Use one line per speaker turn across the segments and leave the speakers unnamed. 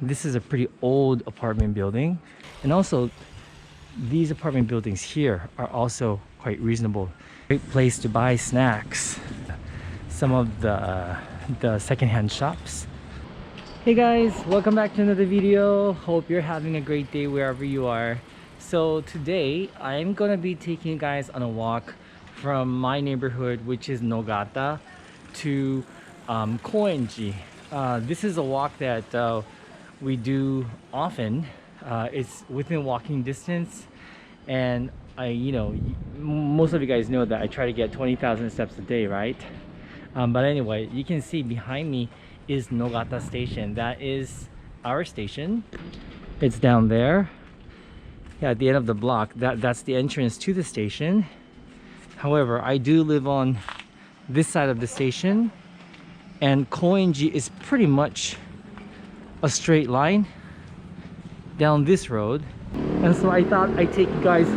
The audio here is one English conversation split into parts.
This is a pretty old apartment building, and also these apartment buildings here are also quite reasonable. Great place to buy snacks. Some of the secondhand shops. Hey guys, welcome back to another video. Hope you're having a great day wherever you are. So today I'm gonna be taking you guys on a walk from my neighborhood, which is Nogata, to Koenji. This is a walk that we do often. It's within walking distance, and most of you guys know that I try to get 20,000 steps a day, right? But anyway, you can see behind me is Nogata station. That is our station. It's down there, yeah, at the end of the block. That's the entrance to the station. However, I do live on this side of the station, and Koenji is pretty much a straight line down this road. And so I thought I'd take you guys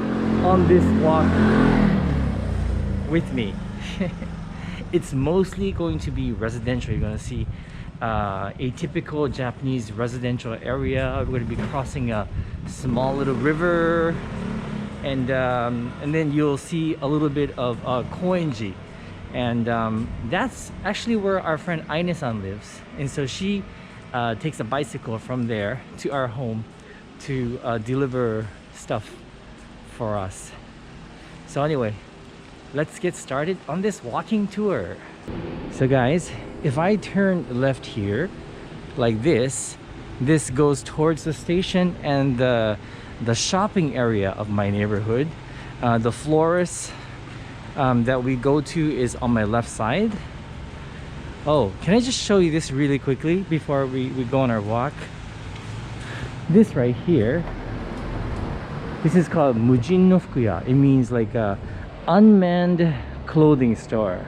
on this walk with me. It's mostly going to be residential. You're going to see a typical Japanese residential area. We're going to be crossing a small little river, and then you'll see a little bit of Koenji, and that's actually where our friend Aine-san lives. And so she takes a bicycle from there to our home to deliver stuff for us. So anyway, let's get started on this walking tour. So guys, if I turn left here like this goes towards the station and the shopping area of my neighborhood. The florist that we go to is on my left side. Oh, can I just show you this really quickly before we go on our walk? This right here, this is called Mujin no Fukuya. It means like a unmanned clothing store.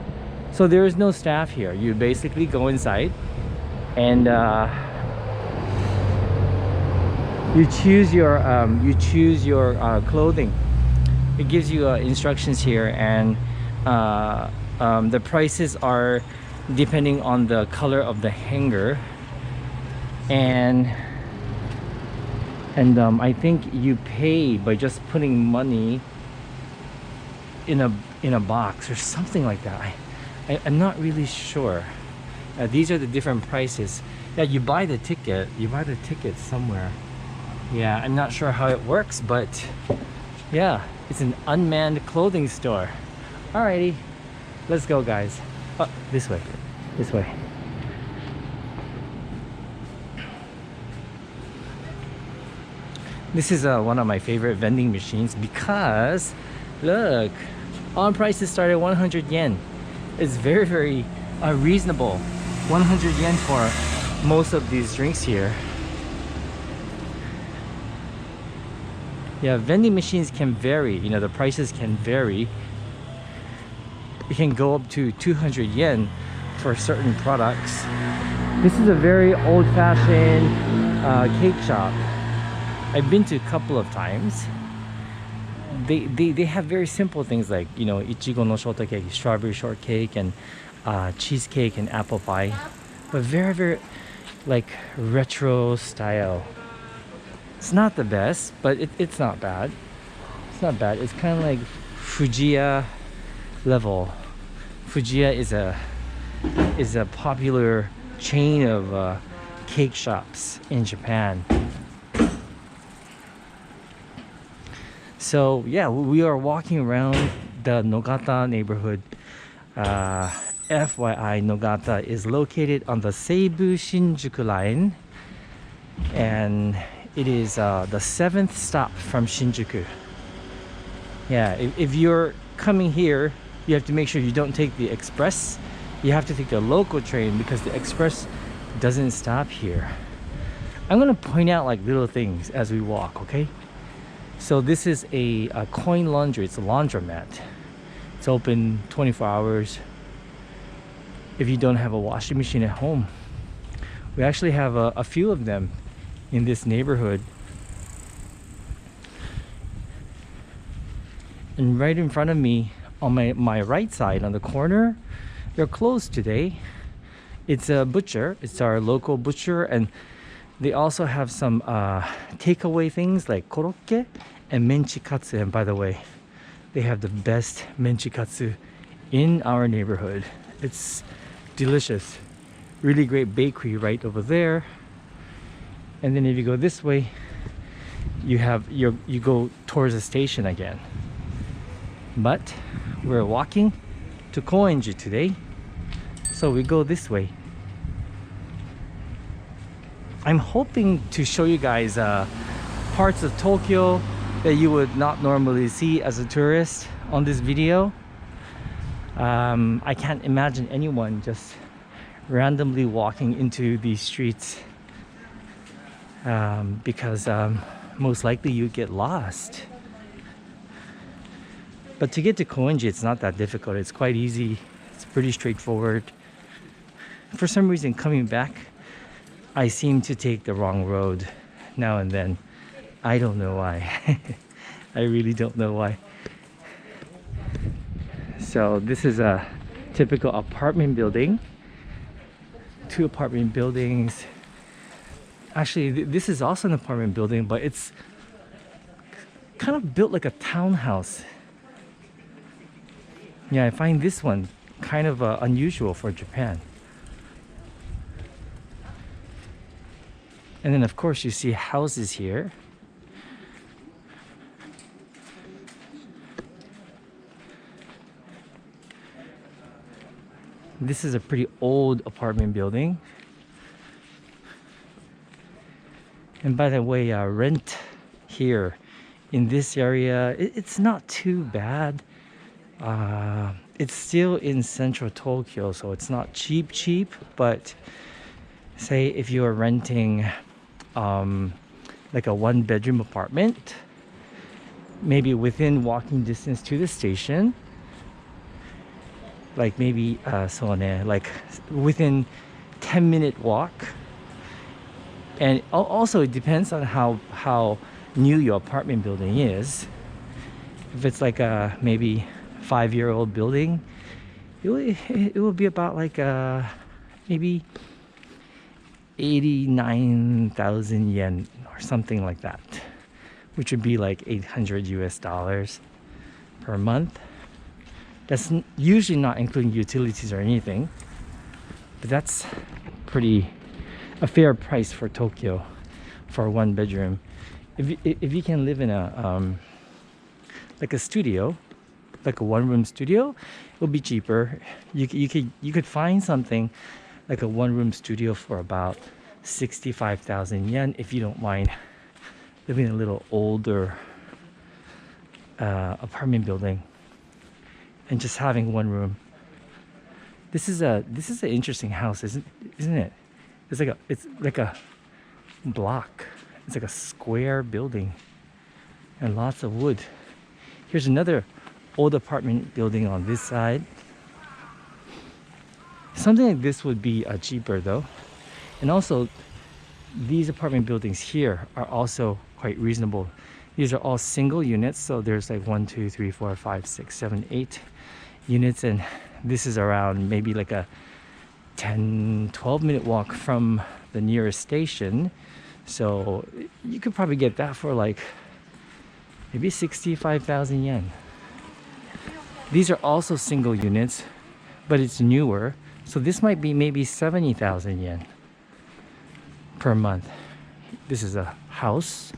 So there is no staff here. You basically go inside and you choose your clothing. It gives you instructions here, and the prices are depending on the color of the hanger, and I think you pay by just putting money in a box or something like that. I'm not really sure. These are the different prices. Yeah, you buy the ticket somewhere. Yeah, I'm not sure how it works, but yeah, it's an unmanned clothing store. Alrighty, let's go guys. Oh, this way. This is one of my favorite vending machines because look, all prices start at 100 yen. It's very, very reasonable. 100 yen for most of these drinks here. Yeah, vending machines can vary. You know, the prices can vary. It can go up to 200 yen for certain products. This is a very old-fashioned cake shop. I've been to a couple of times. They have very simple things like, you know, ichigo no shortcake, strawberry shortcake, and cheesecake and apple pie, but very, very like retro style. It's not the best, but it's not bad. It's not bad. It's kind of like Fujiya level. Fujiya is a popular chain of cake shops in Japan. So yeah, we are walking around the Nogata neighborhood. FYI, Nogata is located on the Seibu-Shinjuku line, and it is the 7th stop from Shinjuku. Yeah, if you're coming here, you have to make sure you don't take the express. You have to take the local train because the express doesn't stop here. I'm gonna point out like little things as we walk, okay? So this is a coin laundry. It's a laundromat. It's open 24 hours if you don't have a washing machine at home. We actually have a few of them in this neighborhood. And right in front of me on my right side on the corner, they're closed today. It's a butcher. It's our local butcher, and They also have some takeaway things like korokke and menchikatsu. And by the way, they have the best menchikatsu in our neighborhood. It's delicious. Really great bakery right over there. And then if you go this way, you go towards the station again. But we're walking to Koenji today, so we go this way. I'm hoping to show you guys parts of Tokyo that you would not normally see as a tourist on this video. I can't imagine anyone just randomly walking into these streets because most likely you get lost. But to get to Koenji, it's not that difficult. It's quite easy. It's pretty straightforward. For some reason, coming back, I seem to take the wrong road now and then. I don't know why. I really don't know why. So this is a typical apartment building. 2 apartment buildings. Actually, this is also an apartment building, but it's kind of built like a townhouse. Yeah, I find this one kind of unusual for Japan. And then of course you see houses here. This is a pretty old apartment building. And by the way, rent here in this area, it's not too bad. It's still in central Tokyo, so it's not cheap, but say if you are renting like a 1-bedroom apartment, maybe within walking distance to the station, like maybe like within 10-minute walk. And also it depends on how new your apartment building is. If it's like a maybe 5-year-old building, it will be about like maybe 89,000 yen or something like that, which would be like $800 per month. That's usually not including utilities or anything, but that's a fair price for Tokyo for a 1-bedroom. If you can live in a like a studio, like a 1-room studio, it'll be cheaper. You could find something like a 1-room studio for about 65,000 yen if you don't mind living in a little older apartment building and just having 1 room. This is an interesting house, isn't it? It's like a block. It's like a square building and lots of wood. Here's another old apartment building on this side. Something like this would be cheaper though. And also these apartment buildings here are also quite reasonable. These are all single units, so there's like 1, 2, 3, 4, 5, 6, 7, 8 units, and this is around maybe like a 10-12 minute walk from the nearest station. So you could probably get that for like maybe 65,000 yen. These are also single units, but it's newer, so this might be maybe 70,000 yen per month. This is a house.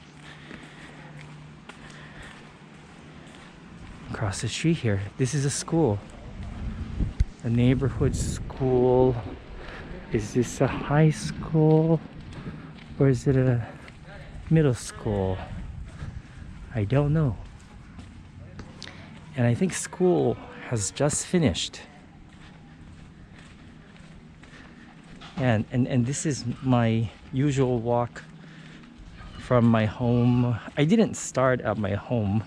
Across the street here, this is a school, a neighborhood school. Is this a high school or is it a middle school? I don't know. And I think school has just finished. And this is my usual walk from my home. I didn't start at my home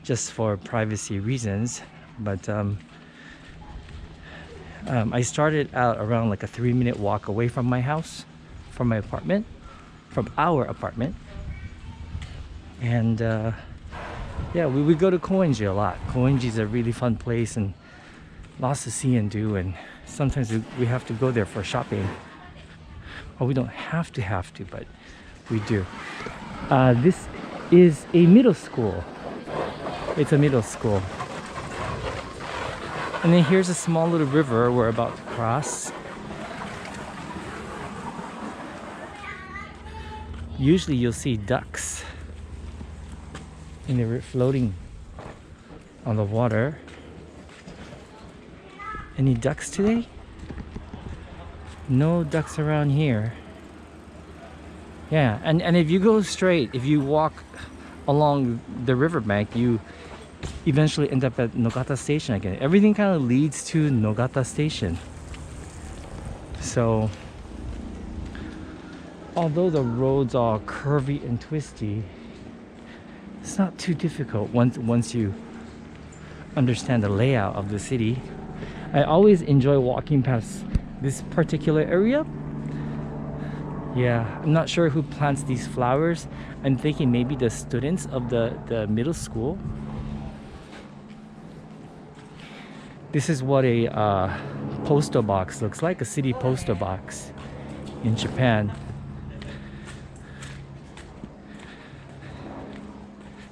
just for privacy reasons, but I started out around like a 3-minute walk away from my house, from my apartment, from our apartment. And yeah, we go to Koenji a lot. Koenji is a really fun place and lots to see and do, and sometimes we have to go there for shopping. Or we don't have to, but we do. This is a middle school. It's a middle school. And then here's a small little river we're about to cross. Usually you'll see ducks in the floating on the water. Any ducks today? No ducks around here. Yeah, and if you go straight, if you walk along the riverbank, you eventually end up at Nogata Station again. Everything kind of leads to Nogata Station. So, although the roads are curvy and twisty, it's not too difficult once you understand the layout of the city. I always enjoy walking past this particular area. Yeah, I'm not sure who plants these flowers. I'm thinking maybe the students of the middle school. This is what a postal box looks like, a city postal box in Japan.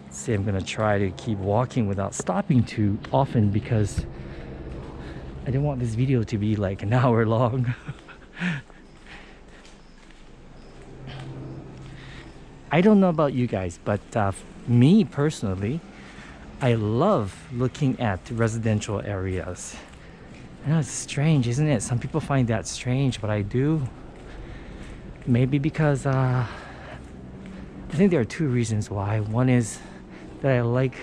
Let's see, I'm gonna try to keep walking without stopping too often because I don't want this video to be like an hour long. I don't know about you guys, but me personally, I love looking at residential areas. I know it's strange, isn't it? Some people find that strange, but I do. Maybe because I think there are two reasons why. One is that I like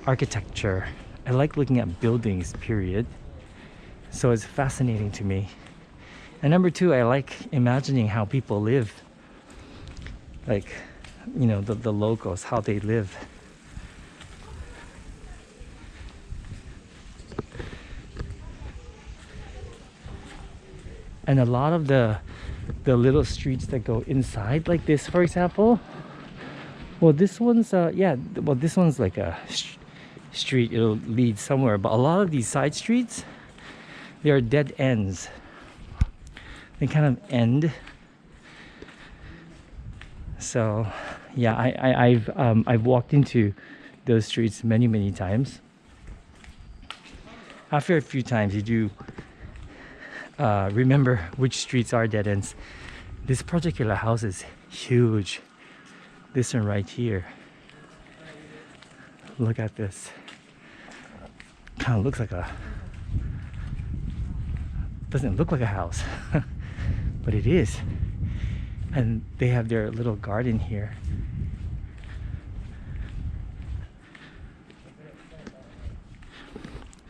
architecture. I like looking at buildings, period. So it's fascinating to me. And number two, I like imagining how people live. Like, you know, the locals, how they live. And a lot of the little streets that go inside, like this, for example. Well, this one's this one's like a street. It'll lead somewhere. But a lot of these side streets, they are dead ends. They kind of end. So, yeah, I've walked into those streets many times. After a few times, you do remember which streets are dead ends. This particular house is huge. This one right here. Look at this. Kind of looks like doesn't look like a house, but it is. And they have their little garden here.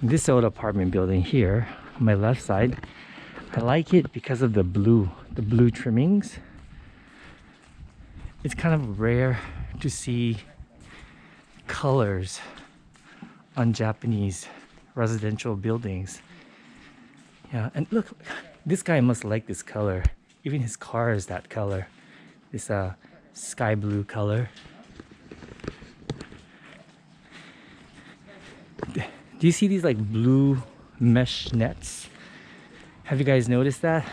This old apartment building here on my left side, I like it because of the blue trimmings. It's kind of rare to see colors on Japanese residential buildings. Yeah, and look, this guy must like this color. Even his car is that color. This sky blue color. Do you see these like blue mesh nets? Have you guys noticed that?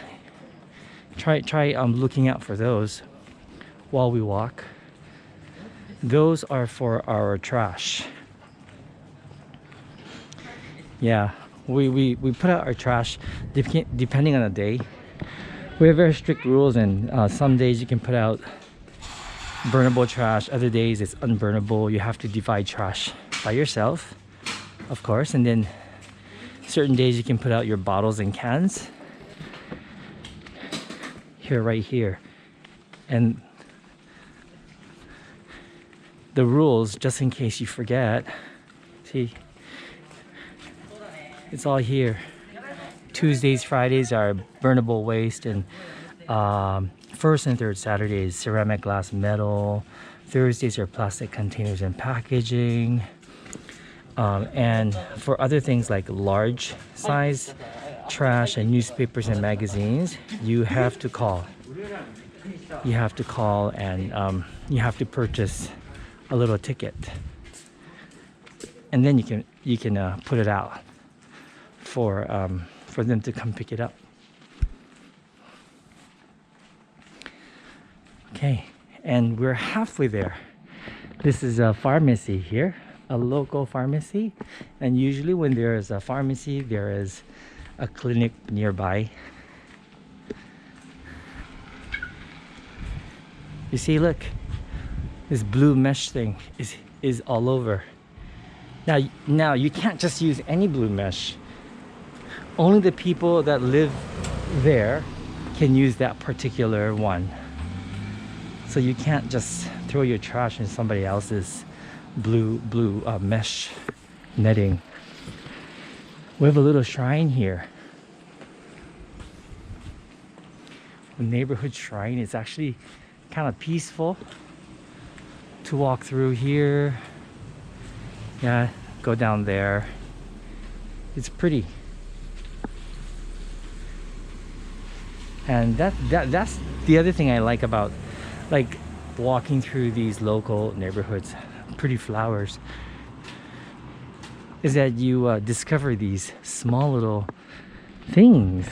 Try looking out for those while we walk. Those are for our trash. Yeah, we put out our trash depending on the day. We have very strict rules, and some days you can put out burnable trash, other days it's unburnable. You have to divide trash by yourself, of course, and then certain days you can put out your bottles and cans here, right here. And the rules, just in case you forget, see, it's all here. Tuesdays, Fridays are burnable waste, and first and third Saturdays, ceramic, glass, metal. Thursdays are plastic containers and packaging. And for other things like large size trash and newspapers and magazines, you have to call. You have to call, and you have to purchase a little ticket, and then you can put it out for them to come pick it up. Okay, and we're halfway there. This is a pharmacy here, a local pharmacy, and usually when there is a pharmacy there is a clinic nearby. You see, look, this blue mesh thing is all over. Now you can't just use any blue mesh. Only the people that live there can use that particular one. So you can't just throw your trash in somebody else's blue mesh netting. We have a little shrine here. A neighborhood shrine. It's actually kind of peaceful to walk through here. Yeah, go down there. It's pretty. And that's the other thing I like about like walking through these local neighborhoods, pretty flowers, is that you discover these small little things,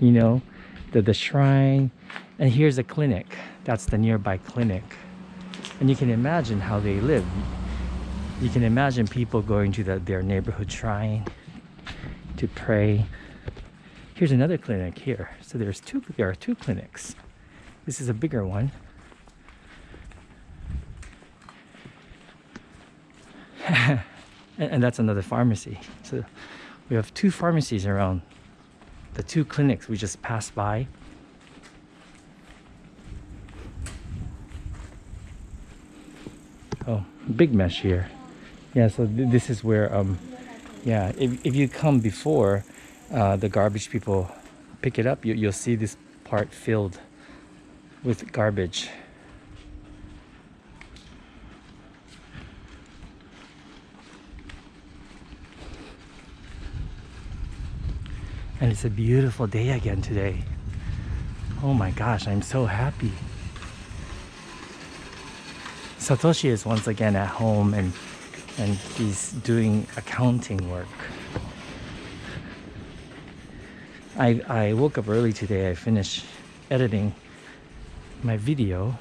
you know, the shrine, and here's a clinic. That's the nearby clinic, and you can imagine how they live. You can imagine people going to their neighborhood shrine to pray. Here's another clinic here. So there are two clinics. This is a bigger one. and that's another pharmacy. So we have two pharmacies around the two clinics we just passed by. Oh, big mesh here. Yeah, so this is where yeah, if you come before the garbage people pick it up, you'll see this part filled with garbage. And it's a beautiful day again today. Oh my gosh, I'm so happy. Satoshi is once again at home and he's doing accounting work. I woke up early today. I finished editing my video.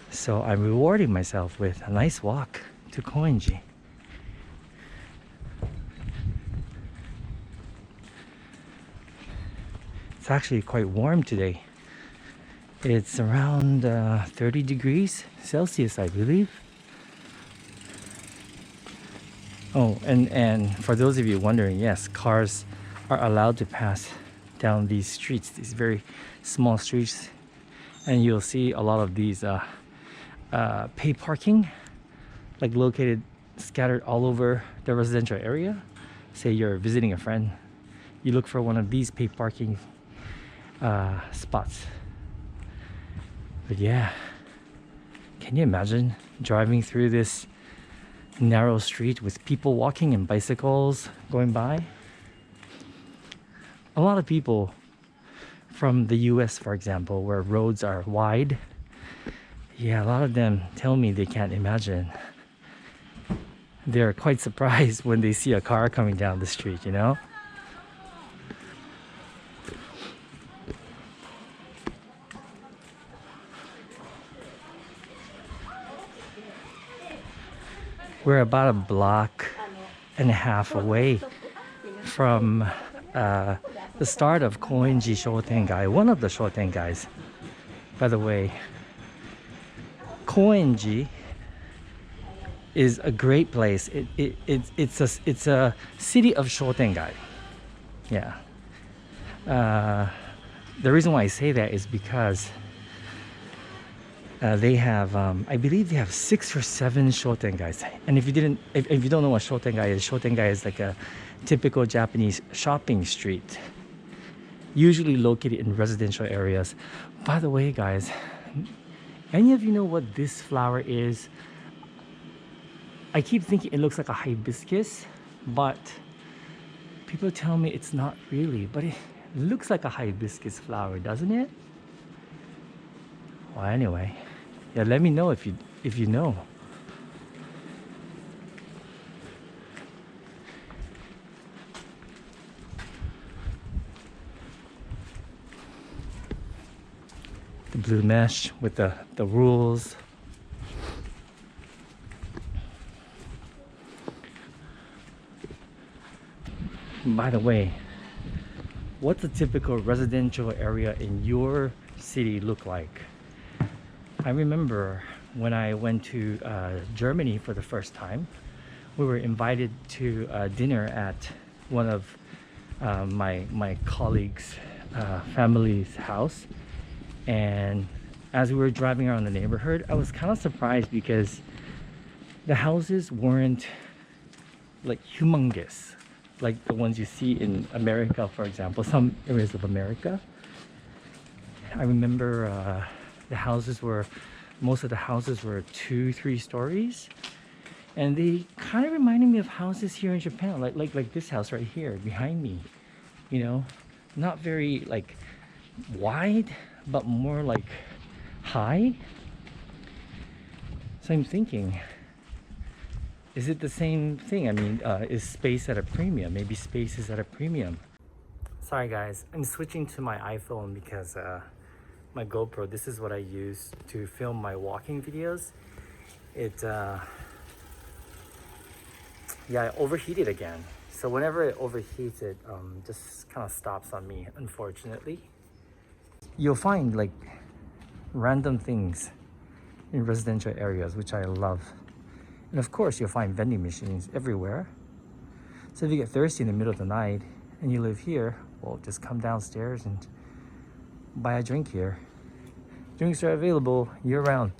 So I'm rewarding myself with a nice walk to Koenji. It's actually quite warm today. It's around 30 degrees Celsius, I believe. Oh, and for those of you wondering, yes, cars are allowed to pass down these streets, these very small streets, and you'll see a lot of these pay parking, like located, scattered all over the residential area. Say you're visiting a friend, you look for one of these pay parking spots. But yeah, can you imagine driving through this narrow street with people walking and bicycles going by? A lot of people from the US, for example, where roads are wide, yeah, a lot of them tell me they can't imagine. They're quite surprised when they see a car coming down the street, you know? We're about a block and a half away from the start of Koenji Shotengai, one of the Shotengais. By the way, Koenji is a great place. It's a city of Shotengai. Yeah. The reason why I say that is because they have, I believe they have 6 or 7 Shotengais. And if you don't know what Shotengai is like a typical Japanese shopping street, usually located in residential areas. By the way, guys, any of you know what this flower is? I keep thinking it looks like a hibiscus, but people tell me it's not really, but it looks like a hibiscus flower, doesn't it? Well, anyway, yeah, let me know if you know. The blue mesh with the rules. By the way, what's a typical residential area in your city look like? I remember when I went to Germany for the first time, we were invited to dinner at one of my colleagues' family's house, and as we were driving around the neighborhood, I was kind of surprised because the houses weren't like humongous like the ones you see in America, for example, some areas of America. I remember most of the houses were 2-3 stories, and they kind of reminded me of houses here in Japan, like this house right here behind me. You know, not very like wide, but more like high. So I'm thinking, is it the same thing? I mean, is space at a premium? Maybe space is at a premium. Sorry guys, I'm switching to my iPhone because my GoPro, this is what I use to film my walking videos. It overheated again. So whenever it overheats, it just kind of stops on me, unfortunately. You'll find like random things in residential areas, which I love. And of course, you'll find vending machines everywhere. So if you get thirsty in the middle of the night and you live here, well, just come downstairs and buy a drink here. Drinks are available year-round.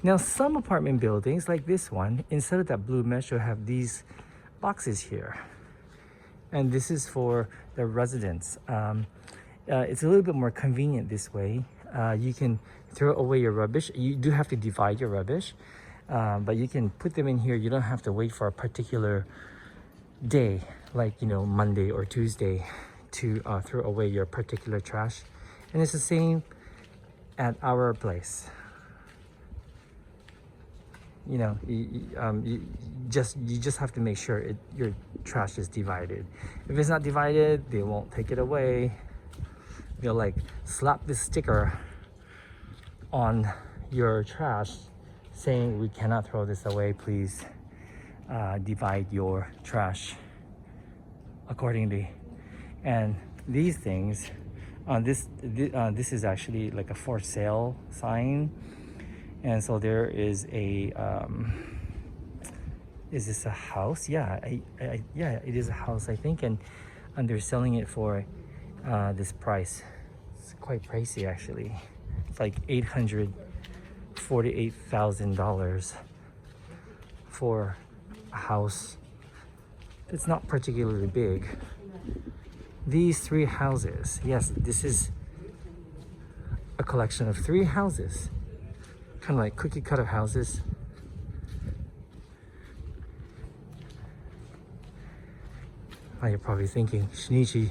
Now, some apartment buildings, like this one, instead of that blue mesh, you'll have these boxes here. And this is for the residents. It's a little bit more convenient this way. You can throw away your rubbish. You do have to divide your rubbish. But you can put them in here. You don't have to wait for a particular day, like, you know, Monday or Tuesday, to throw away your particular trash. And it's the same at our place. You know, you just have to make sure your trash is divided. If it's not divided, they won't take it away. They'll like slap this sticker on your trash saying, we cannot throw this away, please divide your trash accordingly. And these things, this is actually like a for sale sign. And so there is a is this a house? Yeah, yeah, it is a house, I think, and they're selling it for this price. It's quite pricey actually. It's like $848,000 for a house. It's not particularly big. These 3 houses, yes, this is a collection of 3 houses, kind of like cookie cutter houses. Now you're probably thinking, Shinichi,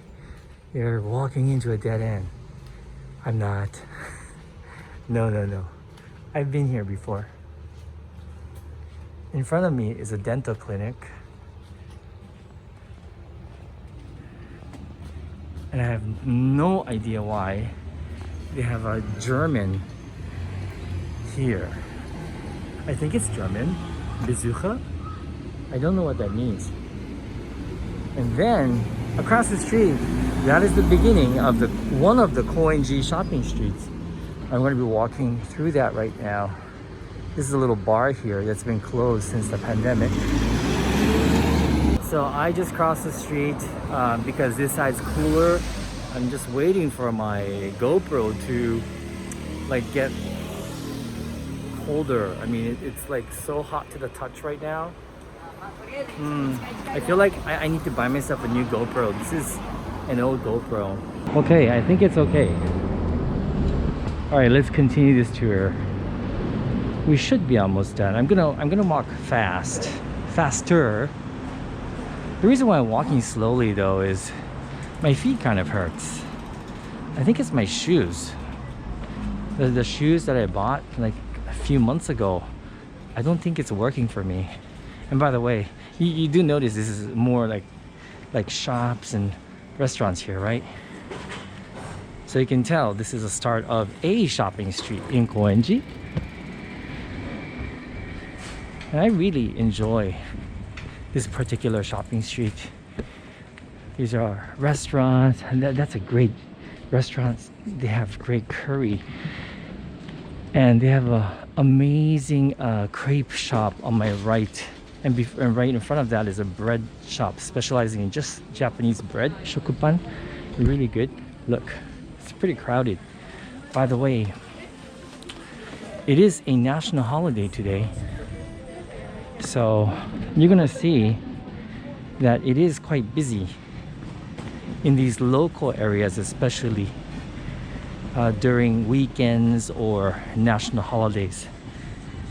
you're walking into a dead end. I'm not. No. I've been here before. In front of me is a dental clinic. And I have no idea why they have a German here. I think it's German. Besucher? I don't know what that means. And then across the street, that is the beginning of one of the Koenji shopping streets. I'm going to be walking through that right now. This is a little bar here that's been closed since the pandemic. So I just crossed the street because this side's cooler. I'm just waiting for my GoPro to like get colder. I mean, it's like so hot to the touch right now. I feel like I need to buy myself a new GoPro. This is an old GoPro. Okay, I think it's okay. All right, let's continue this tour. We should be almost done. I'm gonna walk faster. The reason why I'm walking slowly though is my feet kind of hurts. I think it's my shoes. The shoes that I bought like a few months ago, I don't think it's working for me. And by the way, you do notice this is more like shops and restaurants here, right? So you can tell this is the start of a shopping street in Koenji. And I really enjoy this particular shopping street. These are restaurants, and that's a great restaurant. They have great curry, and they have a amazing crepe shop on my right, and right in front of that is a bread shop specializing in just Japanese bread, shokupan. Really good. Look, it's pretty crowded. By the way, it is a national holiday today, so you're gonna see that it is quite busy in these local areas, especially during weekends or national holidays.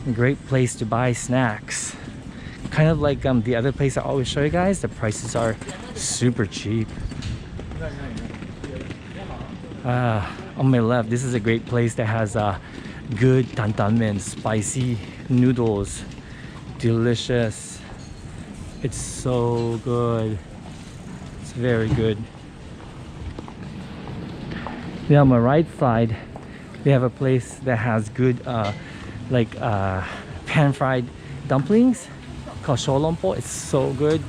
A great place to buy snacks. Kind of like the other place I always show you guys, the prices are super cheap. On my left, this is a great place that has good tantanmen, spicy noodles, delicious. It's so good. It's very good. Then on my right side, they have a place that has good pan-fried dumplings called shorompo. It's so good.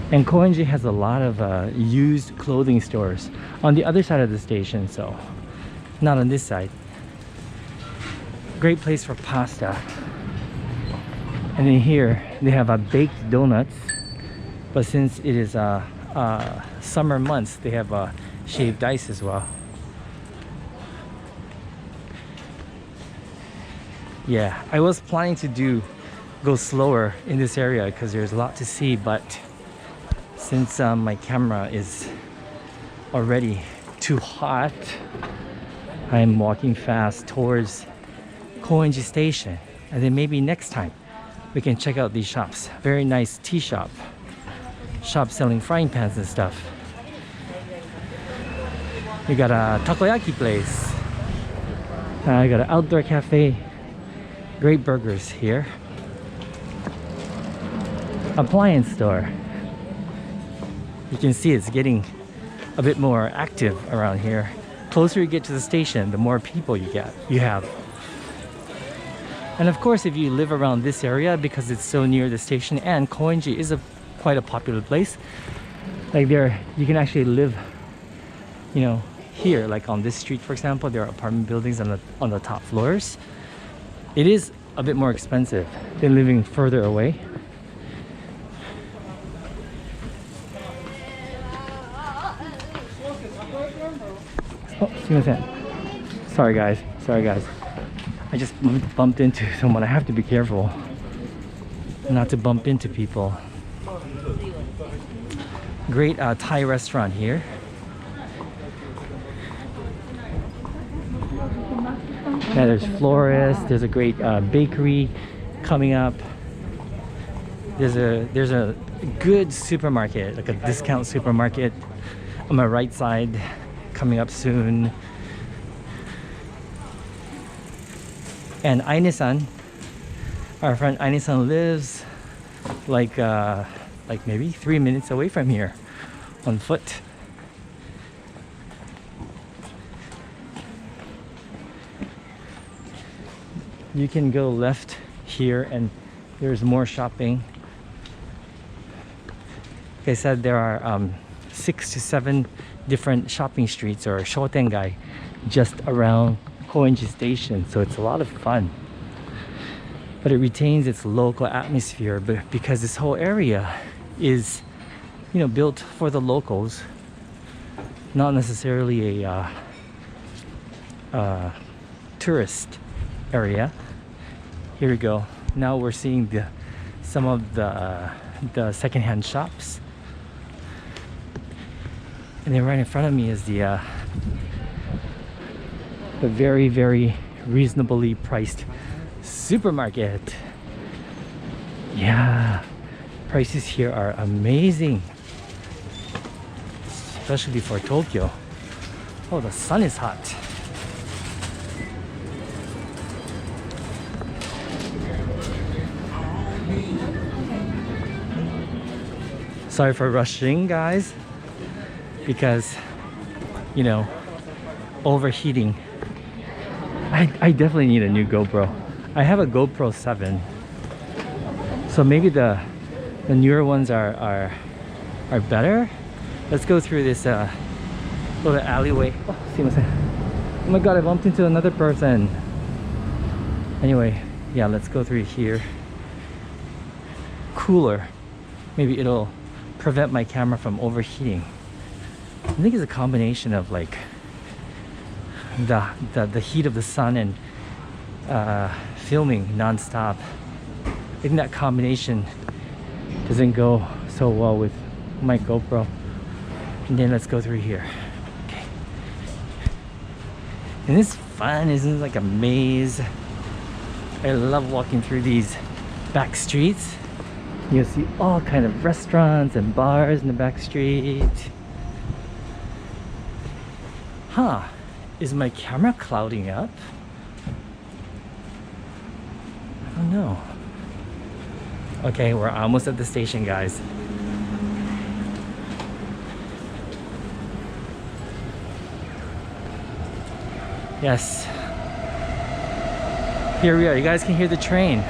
And Koenji has a lot of used clothing stores on the other side of the station, so not on this side. Great place for pasta. And then here they have baked donuts, but since it is summer months, they have shaved ice as well. Yeah, I was planning to go slower in this area because there's a lot to see, but since my camera is already too hot, I'm walking fast towards Koenji station, and then maybe next time we can check out these shops. Very nice tea shop selling frying pans and stuff. We got a takoyaki place. I got an outdoor cafe. Great burgers here. Appliance store. You can see it's getting a bit more active around here. Closer you get to the station, the more people you have. And of course, if you live around this area, because it's so near the station, and Koenji is quite a popular place. Like you can actually live, here, like on this street, for example. There are apartment buildings on the top floors. It is a bit more expensive than living further away. Oh, sorry guys. I just bumped into someone. I have to be careful not to bump into people. Great Thai restaurant here. Yeah, there's florists. There's a great bakery coming up. There's a good supermarket, like a discount supermarket on my right side, coming up soon. And Aine-san, our friend Aine-san, lives like maybe 3 minutes away from here on foot. You can go left here and there's more shopping. Like I said, there are 6 to 7 different shopping streets or shotengai just around Koenji station, so it's a lot of fun. But it retains its local atmosphere, but because this whole area is, built for the locals, not necessarily a tourist area. Here we go. Now we're seeing some of the secondhand shops, and then right in front of me is the very, very reasonably priced supermarket. Yeah, prices here are amazing, especially for Tokyo. Oh, the sun is hot. Sorry for rushing, guys, because, you know, overheating. I definitely need a new GoPro. I have a GoPro 7, so maybe the newer ones are better. Let's go through this little alleyway. Oh, oh my god, I bumped into another person. Anyway, yeah, let's go through here. Cooler. Maybe it'll prevent my camera from overheating. I think it's a combination of like the heat of the sun and filming non-stop. I think that combination doesn't go so well with my GoPro. And then let's go through here. Okay. And it's fun, isn't it? Like a maze. I love walking through these back streets. You'll see all kind of restaurants and bars in the back street. Huh, is my camera clouding up? I don't know. Okay, we're almost at the station, guys. Yes. Here we are. You guys can hear the train.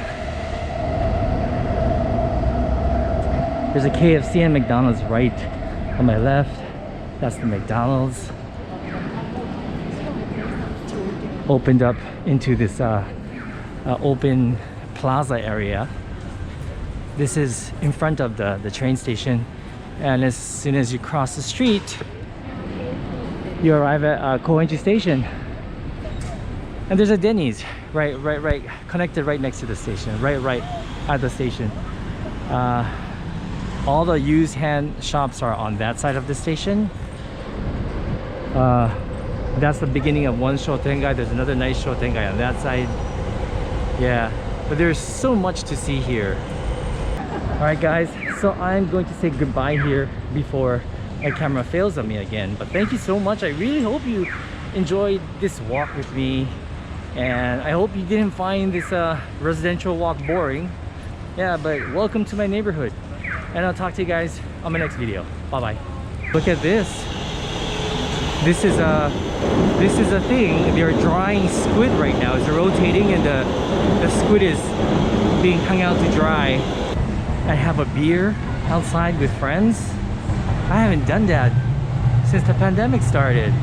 There's a KFC and McDonald's right on my left. That's the McDonald's. Opened up into this open plaza area. This is in front of the train station, and as soon as you cross the street, you arrive at Koenji station. And there's a Denny's right connected right next to the station, right at the station. All the used hand shops are on that side of the station. That's the beginning of one Shotengai. There's another nice Shotengai on that side. Yeah, but there's so much to see here. Alright guys, so I'm going to say goodbye here before my camera fails on me again. But thank you so much. I really hope you enjoyed this walk with me, and I hope you didn't find this residential walk boring. Yeah, but welcome to my neighborhood, and I'll talk to you guys on my next video. Bye bye. Look at this. This is a thing. They're drying squid right now. It's rotating, and the squid is being hung out to dry. I have a beer outside with friends. I haven't done that since the pandemic started.